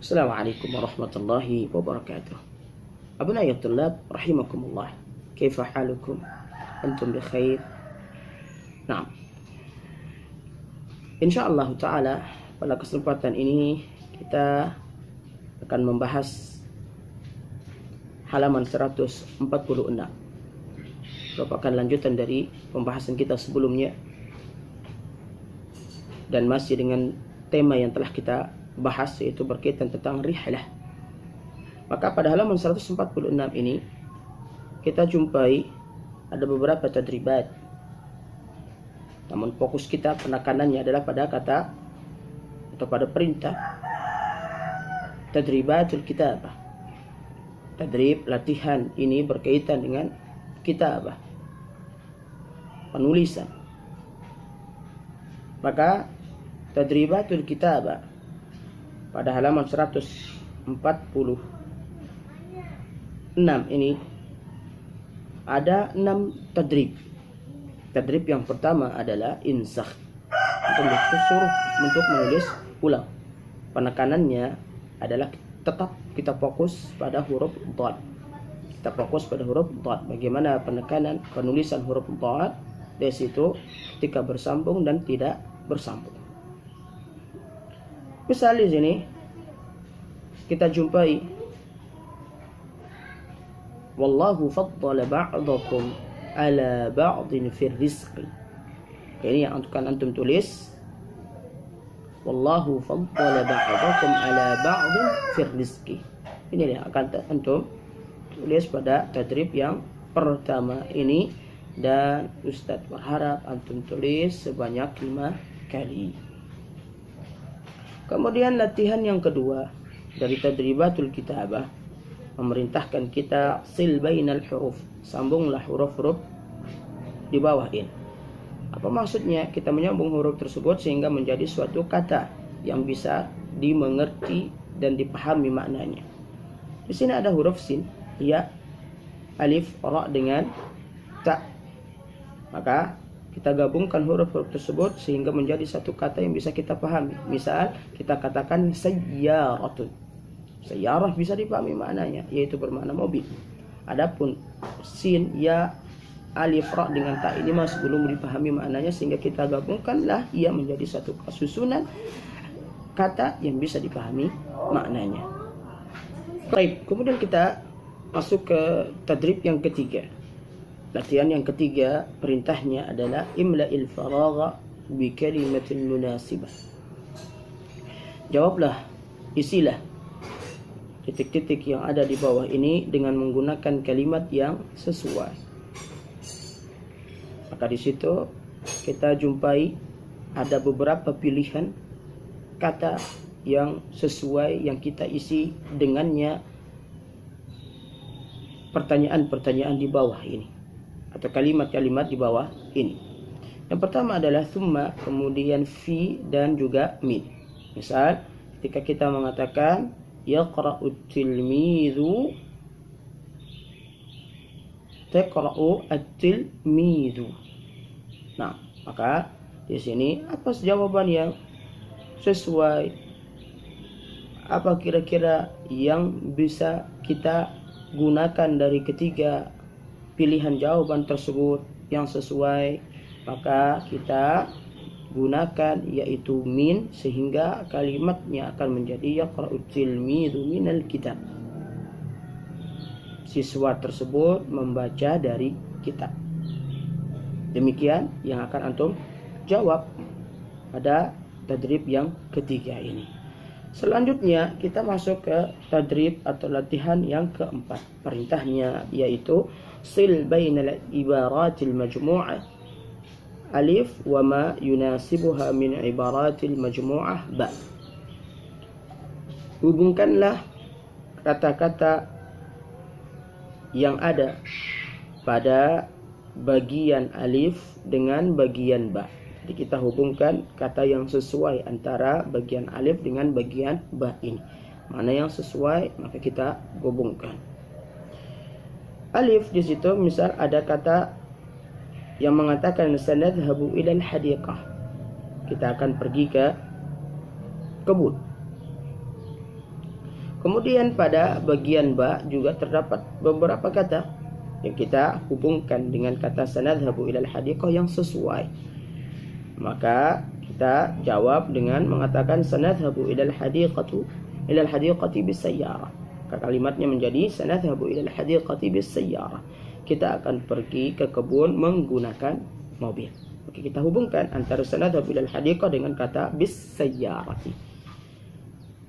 Assalamualaikum warahmatullahi wabarakatuh. Abnai at-tullab rahimakumullah. Kaifa halukum? Antum bi khair? Naam. Insyaallah taala pada kesempatan ini kita akan membahas halaman 146. Merupakan lanjutan dari pembahasan kita sebelumnya dan masih dengan tema yang telah kita bahas, yaitu berkaitan tentang rihlah. Maka pada halaman 146 ini kita jumpai ada beberapa tadribat, namun fokus kita penekanannya adalah pada kata atau pada perintah tadribatul kitabah. Tadrib latihan ini berkaitan dengan kitabah, penulisan. Maka tadribatul kitabah pada halaman 146 ini ada 6 tadrib. Tadrib yang pertama adalah insakh, disuruh untuk menulis ulang. Penekanannya adalah tetap kita fokus pada huruf dhad. Kita fokus pada huruf dhad. Bagaimana penekanan penulisan huruf dhad dari situ ketika bersambung dan tidak bersambung. Misal di sini kita jumpai wallahu faddala ba'dakum ala ba'din fir rizqi. Ini yang akan antum tulis, wallahu faddala ba'dakum ala ba'din fir rizqi. Ini yang akan antum tulis pada tadrib yang pertama ini, dan Ustadz berharap antum tulis sebanyak 5 kali. Kemudian latihan yang kedua dari tadribatul kitabah memerintahkan kita sil bainal huruf, sambunglah huruf-huruf di bawah ini. Apa maksudnya? Kita menyambung huruf tersebut sehingga menjadi suatu kata yang bisa dimengerti dan dipahami maknanya. Di sini ada huruf sin, ya, alif, ra dengan ta. Maka kita gabungkan huruf-huruf tersebut sehingga menjadi satu kata yang bisa kita pahami. Misal kita katakan sayyaratun. Sayyarah bisa dipahami maknanya, yaitu bermakna mobil. Adapun sin, ya, alif, ra dengan ta ini masih belum dipahami maknanya, sehingga kita gabungkanlah ia menjadi satu susunan kata yang bisa dipahami maknanya. Baik, kemudian kita masuk ke tadrib yang ketiga. Latihan yang ketiga perintahnya adalah imla'il faragha bi kalimatin munasibah. Jawablah, isilah titik-titik yang ada di bawah ini dengan menggunakan kalimat yang sesuai. Maka di situ kita jumpai ada beberapa pilihan kata yang sesuai yang kita isi dengannya pertanyaan-pertanyaan di bawah ini, atau kalimat-kalimat di bawah ini. Yang pertama adalah thumma, kemudian fi, dan juga min. Misal ketika kita mengatakan yaqra'u tilmidhu, taqra'u at-tilmidhu. Nah, maka di sini apa jawaban yang sesuai? Apa kira-kira yang bisa kita gunakan dari ketiga pilihan jawaban tersebut yang sesuai? Maka kita gunakan yaitu min, sehingga kalimatnya akan menjadi yaqra'u tilmidhu minal kitab. Siswa tersebut membaca dari kitab. Demikian yang akan antum jawab pada tadrib yang ketiga ini. Selanjutnya kita masuk ke tadrib atau latihan yang keempat. Perintahnya yaitu sil bainal ibaratil majmu'ah alif wa ma yunasibuha min ibaratil majmu'ah ba. Hubungkanlah kata-kata yang ada pada bagian alif dengan bagian ba. Jadi kita hubungkan kata yang sesuai antara bagian alif dengan bagian ba ini. Mana yang sesuai maka kita hubungkan. Alif di situ misal ada kata yang mengatakan sanadhabu ilal hadiqah. Kita akan pergi ke kebun. Kemudian pada bagian ba juga terdapat beberapa kata yang kita hubungkan dengan kata sanadhabu ilal hadiqah yang sesuai. Maka kita jawab dengan mengatakan sanadhabu ilal hadiqati bisayyarah. Kalimatnya menjadi sanadhabu ilal hadiqati bisayyarah. Kita akan pergi ke kebun menggunakan mobil. Oke, kita hubungkan antara sanadhabu ilal hadiqah dengan kata bisayyarati.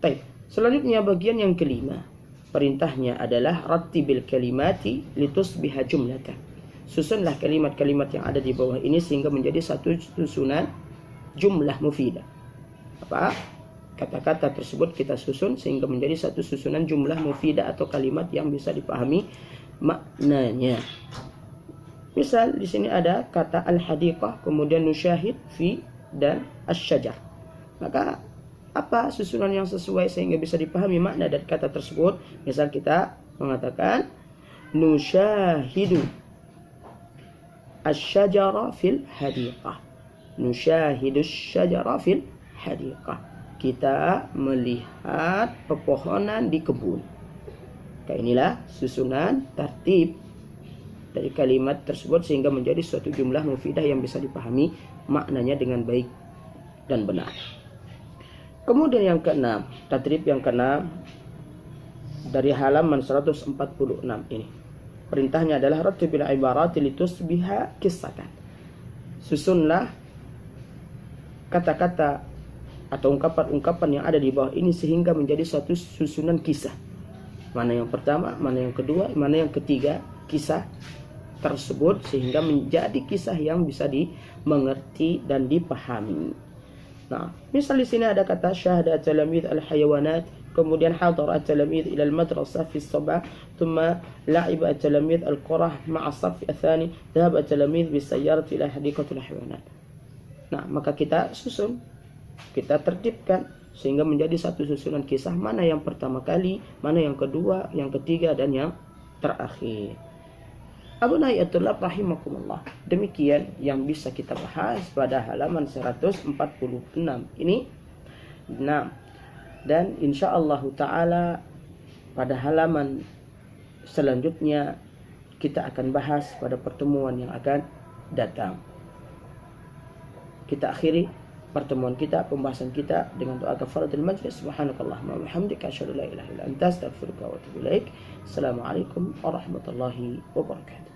Baik, selanjutnya bagian yang kelima. Perintahnya adalah rattibil kalimati litusbiha jumlatan. Susunlah kalimat-kalimat yang ada di bawah ini sehingga menjadi satu susunan jumlah mufidah. Apa? Kata-kata tersebut kita susun sehingga menjadi satu susunan jumlah mufidah atau kalimat yang bisa dipahami maknanya. Misal di sini ada kata al-hadiqah, kemudian nusyahid fi dan asy-syajar. Maka apa susunan yang sesuai sehingga bisa dipahami makna dari kata tersebut? Misal kita mengatakan nusyahidu asy-syajara fil hadiqah. Nusyahidu asy-syajara fil hadiqah. Kita melihat pepohonan di kebun. Kayak inilah susunan tertib dari kalimat tersebut sehingga menjadi suatu jumlah mufidah yang bisa dipahami maknanya dengan baik dan benar. Kemudian yang keenam, tatrib yang keenam dari halaman 146 ini. Perintahnya adalah rattibil ibarati litusbiha qissatan. Susunlah kata-kata atau ungkapan-ungkapan yang ada di bawah ini sehingga menjadi suatu susunan kisah. Mana yang pertama, mana yang kedua, mana yang ketiga kisah tersebut sehingga menjadi kisah yang bisa dimengerti dan dipahami. Nah, misal di sini ada kata syahada at-talamidh al-hayawanat, kemudian hadar at-talamidh ila al-madrasah fi as-sabah, thumma la'iba at-talamidh al-qurah ma'a as-saff ath-thani, dhahaba at-talamidh bis-sayyarati ila hadiqatil hayawanat. Nah, maka kita susun, kita tertibkan sehingga menjadi satu susunan kisah mana yang pertama kali, mana yang kedua, yang ketiga dan yang terakhir. Abunai at-tullab rahimakumullah. Demikian yang bisa kita bahas pada halaman 146 ini. Nah, dan insyaallah taala pada halaman selanjutnya kita akan bahas pada pertemuan yang akan datang. Kita akhiri pertemuan kita, pembahasan kita dengan doa kafaratul majlis. Subhanakallahumma wa bihamdika asyhadu an la ilaha illa anta astaghfiruka wa atubu ilaik. Assalamualaikum warahmatullahi wabarakatuh.